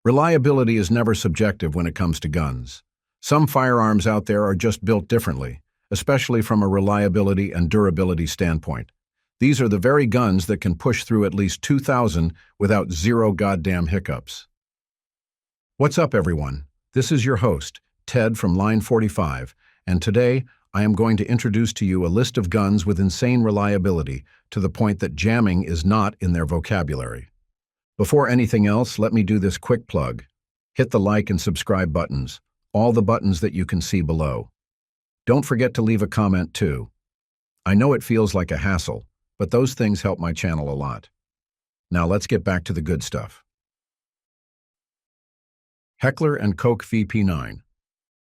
Reliability is never subjective when it comes to guns. Some firearms out there are just built differently, especially from a reliability and durability standpoint. These are the very guns that can push through at least 2,000 without zero goddamn hiccups. What's up, everyone? This is your host, Ted from Line 45, and today I am going to introduce to you a list of guns with insane reliability to the point that jamming is not in their vocabulary. Before anything else, let me do this quick plug. Hit the like and subscribe buttons, all the buttons that you can see below. Don't forget to leave a comment too. I know it feels like a hassle, but those things help my channel a lot. Now let's get back to the good stuff. Heckler & Koch VP9.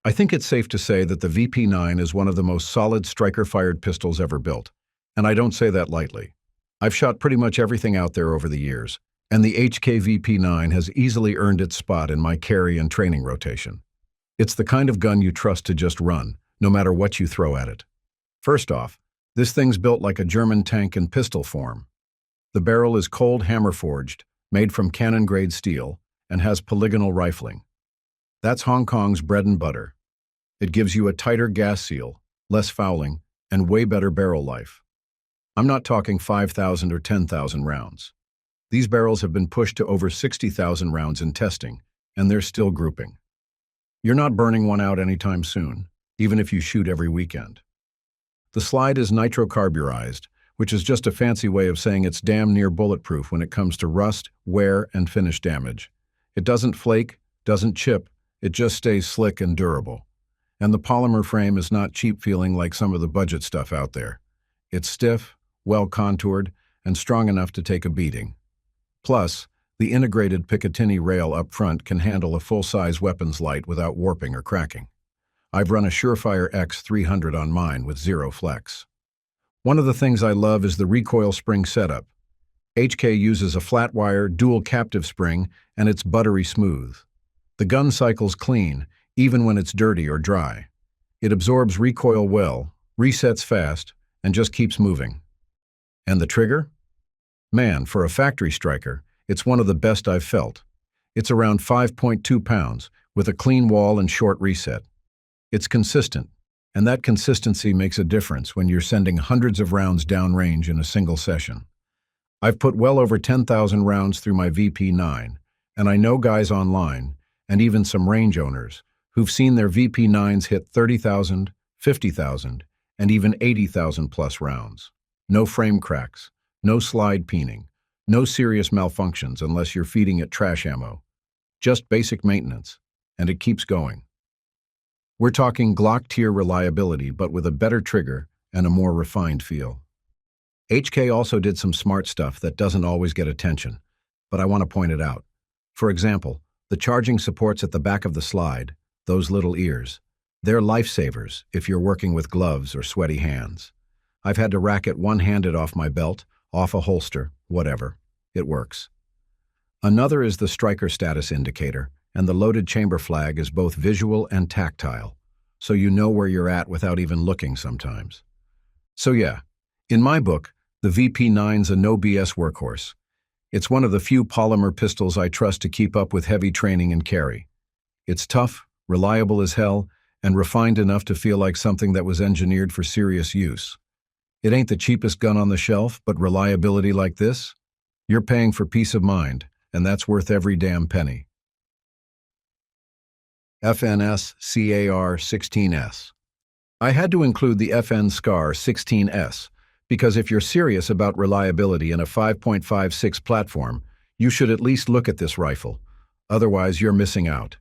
I think it's safe to say that the VP9 is one of the most solid striker-fired pistols ever built, and I don't say that lightly. I've shot pretty much everything out there over the years, and the HK VP9 has easily earned its spot in my carry and training rotation. It's the kind of gun you trust to just run, no matter what you throw at it. First off, this thing's built like a German tank in pistol form. The barrel is cold hammer-forged, made from cannon-grade steel, and has polygonal rifling. That's Hong Kong's bread and butter. It gives you a tighter gas seal, less fouling, and way better barrel life. I'm not talking 5,000 or 10,000 rounds. These barrels have been pushed to over 60,000 rounds in testing, and they're still grouping. You're not burning one out anytime soon, even if you shoot every weekend. The slide is nitrocarburized, which is just a fancy way of saying it's damn near bulletproof when it comes to rust, wear, and finish damage. It doesn't flake, doesn't chip, it just stays slick and durable. And the polymer frame is not cheap feeling like some of the budget stuff out there. It's stiff, well-contoured, and strong enough to take a beating. Plus, the integrated Picatinny rail up front can handle a full-size weapons light without warping or cracking. I've run a Surefire X300 on mine with zero flex. One of the things I love is the recoil spring setup. HK uses a flat-wire, dual captive spring, and it's buttery smooth. The gun cycle's clean, even when it's dirty or dry. It absorbs recoil well, resets fast, and just keeps moving. And the trigger? Man, for a factory striker, it's one of the best I've felt. It's around 5.2 pounds, with a clean wall and short reset. It's consistent, and that consistency makes a difference when you're sending hundreds of rounds downrange in a single session. I've put well over 10,000 rounds through my VP9, and I know guys online, and even some range owners, who've seen their VP9s hit 30,000, 50,000, and even 80,000 plus rounds. No frame cracks. No slide peening, no serious malfunctions unless you're feeding it trash ammo. Just basic maintenance, and it keeps going. We're talking Glock-tier reliability, but with a better trigger and a more refined feel. HK also did some smart stuff that doesn't always get attention, but I want to point it out. For example, the charging supports at the back of the slide, those little ears. They're lifesavers if you're working with gloves or sweaty hands. I've had to rack it one-handed off my belt, off a holster, whatever. It works. Another is the striker status indicator, and the loaded chamber flag is both visual and tactile, so you know where you're at without even looking sometimes. So yeah, in my book, the VP9's a no BS workhorse. It's one of the few polymer pistols I trust to keep up with heavy training and carry. It's tough, reliable as hell, and refined enough to feel like something that was engineered for serious use. It ain't the cheapest gun on the shelf, but reliability like this? You're paying for peace of mind, and that's worth every damn penny. FNS CAR 16S. I had to include the FN SCAR 16S, because if you're serious about reliability in a 5.56 platform, you should at least look at this rifle. Otherwise, you're missing out.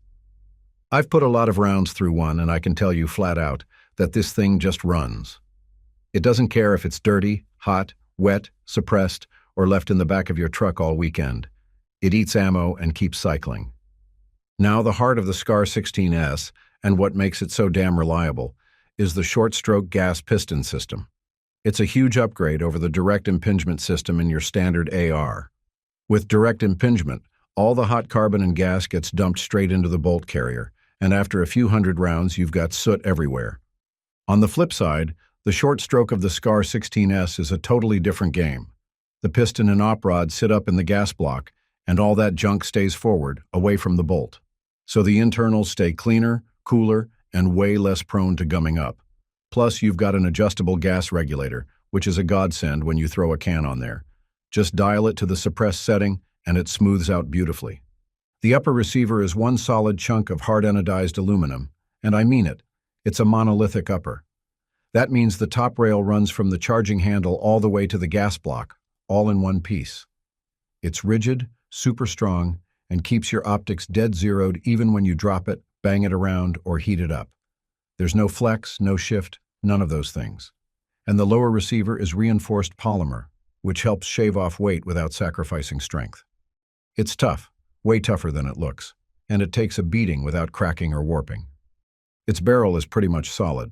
I've put a lot of rounds through one, and I can tell you flat out that this thing just runs. It doesn't care if it's dirty, hot, wet, suppressed, or left in the back of your truck all weekend. It eats ammo and keeps cycling. Now, the heart of the SCAR 16S, and what makes it so damn reliable, is the short-stroke gas piston system. It's a huge upgrade over the direct impingement system in your standard AR. With direct impingement, all the hot carbon and gas gets dumped straight into the bolt carrier, and after a few hundred rounds, you've got soot everywhere. On the flip side, the short stroke of the SCAR 16S is a totally different game. The piston and op rod sit up in the gas block, and all that junk stays forward, away from the bolt. So the internals stay cleaner, cooler, and way less prone to gumming up. Plus, you've got an adjustable gas regulator, which is a godsend when you throw a can on there. Just dial it to the suppressed setting, and it smooths out beautifully. The upper receiver is one solid chunk of hard anodized aluminum, and I mean it. It's a monolithic upper. That means the top rail runs from the charging handle all the way to the gas block, all in one piece. It's rigid, super strong, and keeps your optics dead zeroed even when you drop it, bang it around, or heat it up. There's no flex, no shift, none of those things. And the lower receiver is reinforced polymer, which helps shave off weight without sacrificing strength. It's tough, way tougher than it looks, and it takes a beating without cracking or warping. Its barrel is pretty much solid.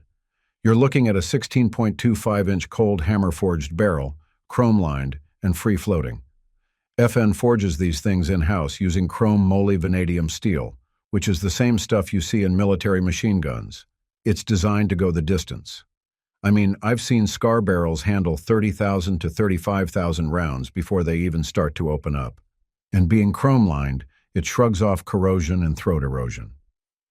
You're looking at a 16.25-inch cold hammer-forged barrel, chrome-lined, and free-floating. FN forges these things in-house using chrome moly vanadium steel, which is the same stuff you see in military machine guns. It's designed to go the distance. I mean, I've seen SCAR barrels handle 30,000 to 35,000 rounds before they even start to open up. And being chrome-lined, it shrugs off corrosion and throat erosion.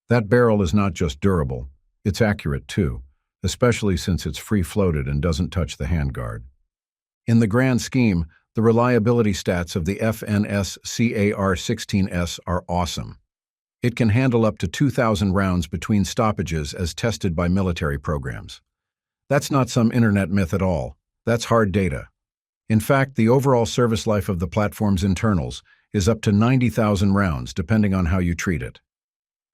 That barrel is not just durable, it's accurate too, especially since it's free-floated and doesn't touch the handguard. In the grand scheme, the reliability stats of the FNS CAR-16S are awesome. It can handle up to 2,000 rounds between stoppages as tested by military programs. That's not some internet myth at all. That's hard data. In fact, the overall service life of the platform's internals is up to 90,000 rounds, depending on how you treat it.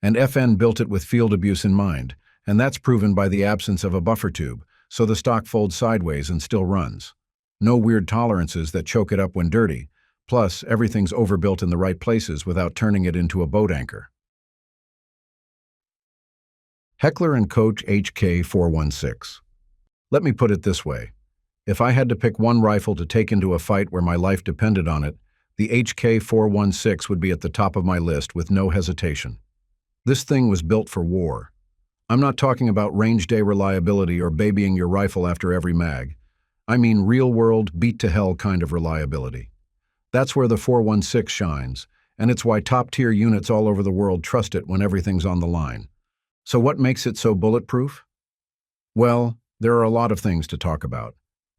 And FN built it with field abuse in mind, and that's proven by the absence of a buffer tube, so the stock folds sideways and still runs. No weird tolerances that choke it up when dirty, plus everything's overbuilt in the right places without turning it into a boat anchor. Heckler & Koch HK416. Let me put it this way. If I had to pick one rifle to take into a fight where my life depended on it, the HK416 would be at the top of my list with no hesitation. This thing was built for war. I'm not talking about range day reliability or babying your rifle after every mag. I mean real-world, beat-to-hell kind of reliability. That's where the 416 shines, and it's why top-tier units all over the world trust it when everything's on the line. So what makes it so bulletproof? Well, there are a lot of things to talk about,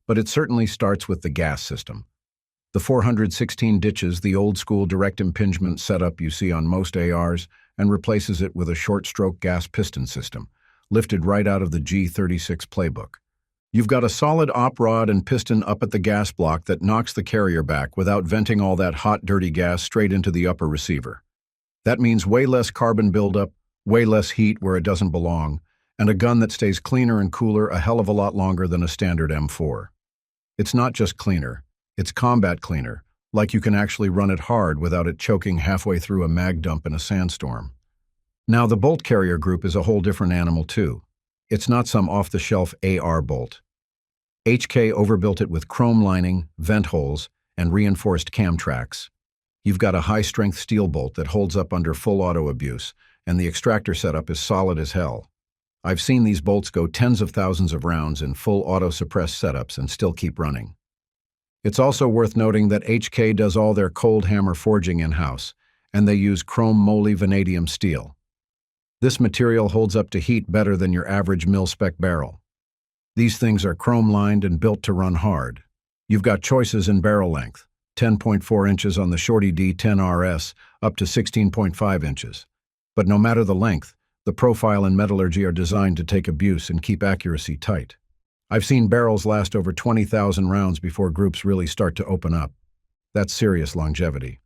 but it certainly starts with the gas system. The 416 ditches the old-school direct impingement setup you see on most ARs and replaces it with a short-stroke gas piston system, lifted right out of the G36 playbook. You've got a solid op rod and piston up at the gas block that knocks the carrier back without venting all that hot, dirty gas straight into the upper receiver. That means way less carbon buildup, way less heat where it doesn't belong, and a gun that stays cleaner and cooler a hell of a lot longer than a standard M4. It's not just cleaner, it's combat cleaner, like you can actually run it hard without it choking halfway through a mag dump in a sandstorm. Now, the bolt carrier group is a whole different animal too. It's not some off-the-shelf AR bolt. HK overbuilt it with chrome lining, vent holes, and reinforced cam tracks. You've got a high-strength steel bolt that holds up under full auto abuse, and the extractor setup is solid as hell. I've seen these bolts go tens of thousands of rounds in full auto-suppressed setups and still keep running. It's also worth noting that HK does all their cold hammer forging in-house, and they use chrome moly vanadium steel. This material holds up to heat better than your average mil-spec barrel. These things are chrome-lined and built to run hard. You've got choices in barrel length, 10.4 inches on the Shorty D10RS up to 16.5 inches. But no matter the length, the profile and metallurgy are designed to take abuse and keep accuracy tight. I've seen barrels last over 20,000 rounds before groups really start to open up. That's serious longevity.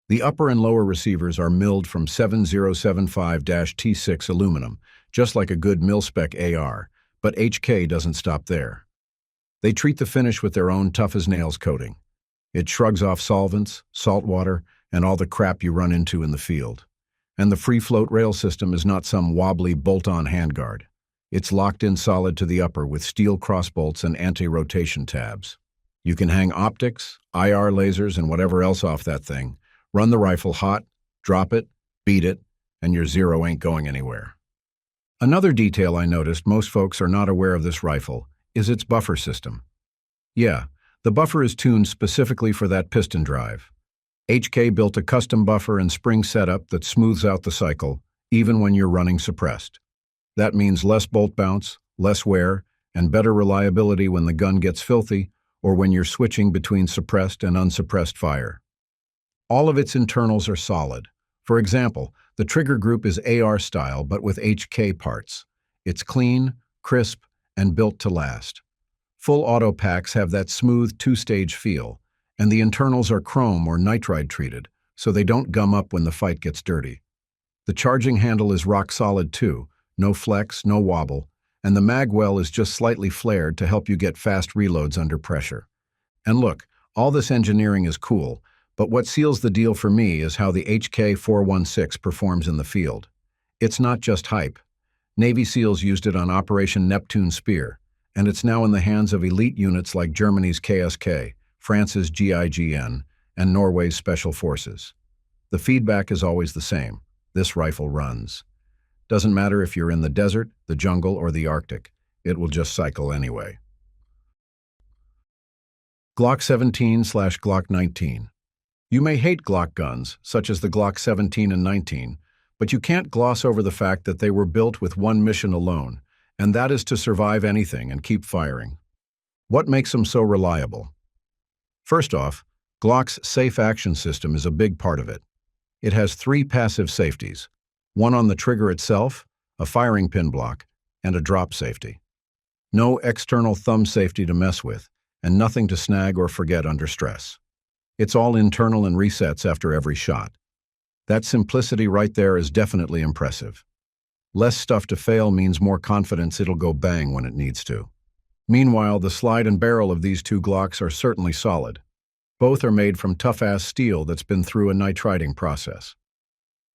The upper and lower receivers are milled from 7075-T6 aluminum, just like a good mil-spec AR, but HK doesn't stop there. They treat the finish with their own tough-as-nails coating. It shrugs off solvents, salt water, and all the crap you run into in the field. And the free-float rail system is not some wobbly bolt-on handguard. It's locked in solid to the upper with steel crossbolts and anti-rotation tabs. You can hang optics, IR lasers, and whatever else off that thing, run the rifle hot, drop it, beat it, and your zero ain't going anywhere. Another detail I noticed most folks are not aware of this rifle is its buffer system. Yeah, the buffer is tuned specifically for that piston drive. HK built a custom buffer and spring setup that smooths out the cycle, even when you're running suppressed. That means less bolt bounce, less wear, and better reliability when the gun gets filthy or when you're switching between suppressed and unsuppressed fire. All of its internals are solid. For example, the trigger group is AR style but with HK parts. It's clean, crisp, and built to last. Full auto packs have that smooth two-stage feel, and the internals are chrome or nitride treated, so they don't gum up when the fight gets dirty. The charging handle is rock solid too, no flex, no wobble, and the mag well is just slightly flared to help you get fast reloads under pressure. And look, all this engineering is cool, but what seals the deal for me is how the HK416 performs in the field. It's not just hype. Navy SEALs used it on Operation Neptune Spear, and it's now in the hands of elite units like Germany's KSK, France's GIGN, and Norway's Special Forces. The feedback is always the same. This rifle runs. Doesn't matter if you're in the desert, the jungle, or the Arctic. It will just cycle anyway. Glock 17/Glock 19. You may hate Glock guns, such as the Glock 17 and 19, but you can't gloss over the fact that they were built with one mission alone, and that is to survive anything and keep firing. What makes them so reliable? First off, Glock's safe action system is a big part of it. It has 3 passive safeties, one on the trigger itself, a firing pin block, and a drop safety. No external thumb safety to mess with, and nothing to snag or forget under stress. It's all internal and resets after every shot. That simplicity right there is definitely impressive. Less stuff to fail means more confidence it'll go bang when it needs to. Meanwhile, the slide and barrel of these 2 Glocks are certainly solid. Both are made from tough-ass steel that's been through a nitriding process.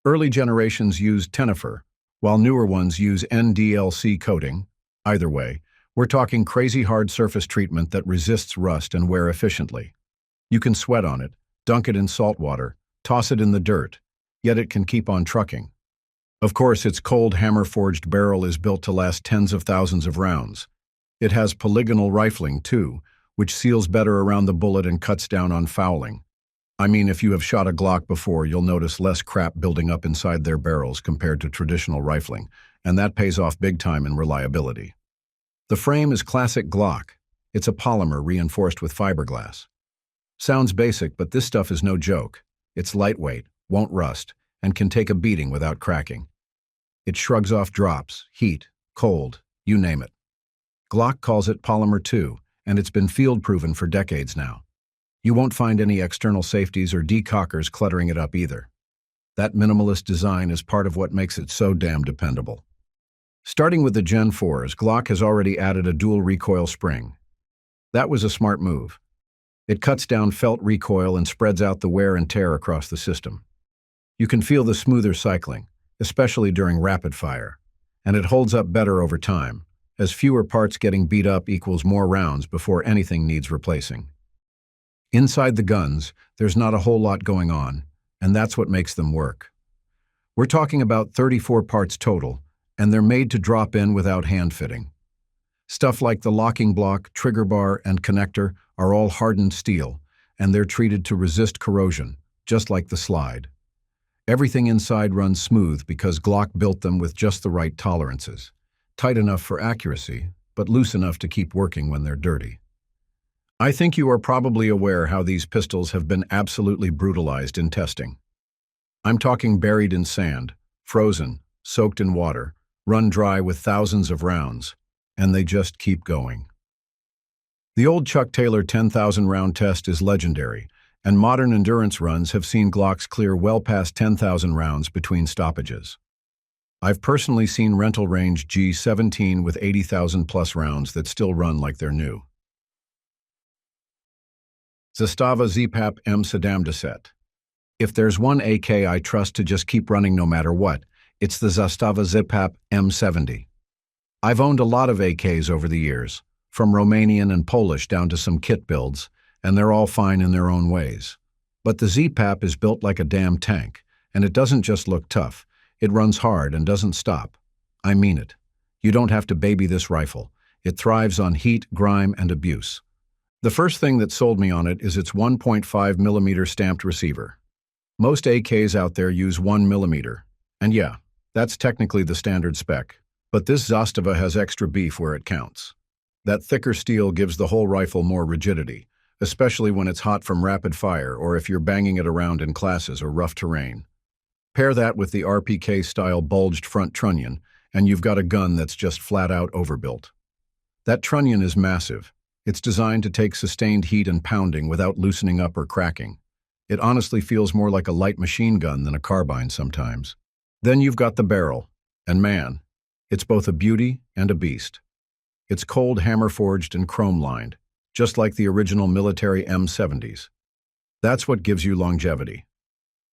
Early generations used Tenifer, while newer ones use NDLC coating. Either way, we're talking crazy hard surface treatment that resists rust and wear efficiently. You can sweat on it, dunk it in salt water, toss it in the dirt, yet it can keep on trucking. Of course, its cold hammer-forged barrel is built to last tens of thousands of rounds. It has polygonal rifling, too, which seals better around the bullet and cuts down on fouling. I mean, if you have shot a Glock before, you'll notice less crap building up inside their barrels compared to traditional rifling, and that pays off big time in reliability. The frame is classic Glock. It's a polymer reinforced with fiberglass. Sounds basic, but this stuff is no joke. It's lightweight, won't rust, and can take a beating without cracking. It shrugs off drops, heat, cold, you name it. Glock calls it polymer too, and it's been field-proven for decades now. You won't find any external safeties or decockers cluttering it up either. That minimalist design is part of what makes it so damn dependable. Starting with the Gen 4s, Glock has already added a dual recoil spring. That was a smart move. It cuts down felt recoil and spreads out the wear and tear across the system. You can feel the smoother cycling, especially during rapid fire, and it holds up better over time, as fewer parts getting beat up equals more rounds before anything needs replacing. Inside the guns, there's not a whole lot going on, and that's what makes them work. We're talking about 34 parts total, and they're made to drop in without hand fitting. Stuff like the locking block, trigger bar, and connector are all hardened steel, and they're treated to resist corrosion, just like the slide. Everything inside runs smooth because Glock built them with just the right tolerances. Tight enough for accuracy, but loose enough to keep working when they're dirty. I think you are probably aware how these pistols have been absolutely brutalized in testing. I'm talking buried in sand, frozen, soaked in water, run dry with thousands of rounds, and they just keep going. The old Chuck Taylor 10,000 round test is legendary, and modern endurance runs have seen Glocks clear well past 10,000 rounds between stoppages. I've personally seen rental range G17 with 80,000 plus rounds that still run like they're new. Zastava Zpap M70. If there's one AK I trust to just keep running no matter what, it's the Zastava Zpap M70. I've owned a lot of AKs over the years, from Romanian and Polish down to some kit builds, and they're all fine in their own ways. But the Zpap is built like a damn tank, and it doesn't just look tough, it runs hard and doesn't stop. I mean it. You don't have to baby this rifle. It thrives on heat, grime, and abuse. The first thing that sold me on it is its 1.5mm stamped receiver. Most AKs out there use 1mm. And yeah, that's technically the standard spec. But this Zastava has extra beef where it counts. That thicker steel gives the whole rifle more rigidity, especially when it's hot from rapid fire or if you're banging it around in classes or rough terrain. Pair that with the RPK-style bulged front trunnion, and you've got a gun that's just flat-out overbuilt. That trunnion is massive. It's designed to take sustained heat and pounding without loosening up or cracking. It honestly feels more like a light machine gun than a carbine sometimes. Then you've got the barrel, and man, it's both a beauty and a beast. It's cold hammer-forged and chrome-lined, just like the original military M70s. That's what gives you longevity.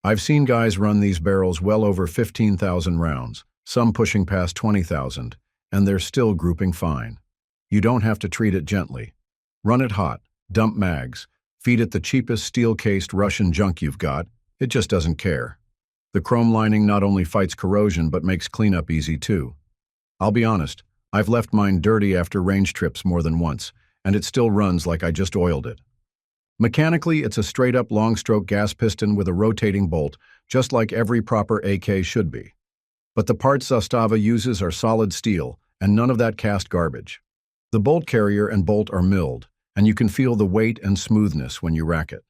I've seen guys run these barrels well over 15,000 rounds, some pushing past 20,000, and they're still grouping fine. You don't have to treat it gently. Run it hot, dump mags, feed it the cheapest steel-cased Russian junk you've got. It just doesn't care. The chrome lining not only fights corrosion but makes cleanup easy too. I'll be honest, I've left mine dirty after range trips more than once, and it still runs like I just oiled it. Mechanically, it's a straight-up long-stroke gas piston with a rotating bolt, just like every proper AK should be. But the parts Zastava uses are solid steel, and none of that cast garbage. The bolt carrier and bolt are milled, and you can feel the weight and smoothness when you rack it.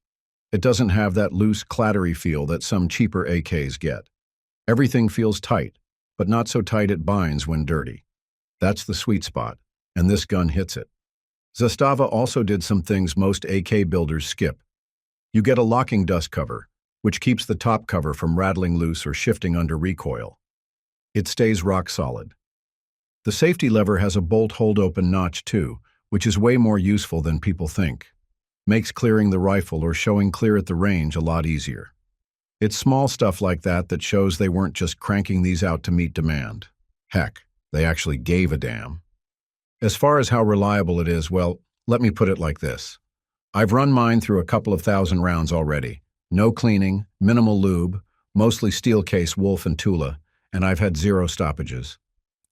It doesn't have that loose, clattery feel that some cheaper AKs get. Everything feels tight, but not so tight it binds when dirty. That's the sweet spot, and this gun hits it. Zastava also did some things most AK builders skip. You get a locking dust cover, which keeps the top cover from rattling loose or shifting under recoil. It stays rock solid. The safety lever has a bolt hold-open notch too, which is way more useful than people think. Makes clearing the rifle or showing clear at the range a lot easier. It's small stuff like that that shows they weren't just cranking these out to meet demand. Heck, they actually gave a damn. As far as how reliable it is, well, let me put it like this. I've run mine through a couple of thousand rounds already. No cleaning, minimal lube, mostly steel case Wolf and Tula, and I've had 0 stoppages.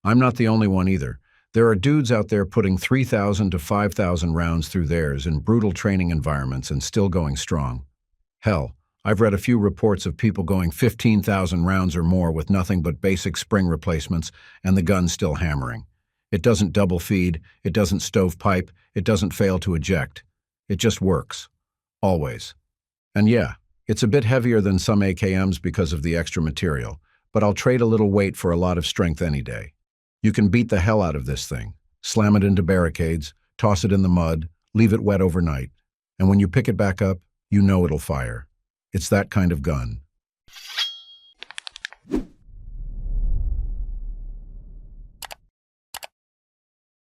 I'm not the only one either. There are dudes out there putting 3,000 to 5,000 rounds through theirs in brutal training environments and still going strong. Hell, I've read a few reports of people going 15,000 rounds or more with nothing but basic spring replacements and the gun still hammering. It doesn't double feed, it doesn't stovepipe, it doesn't fail to eject. It just works. Always. And yeah, it's a bit heavier than some AKMs because of the extra material, but I'll trade a little weight for a lot of strength any day. You can beat the hell out of this thing, slam it into barricades, toss it in the mud, leave it wet overnight, and when you pick it back up, you know it'll fire. It's that kind of gun.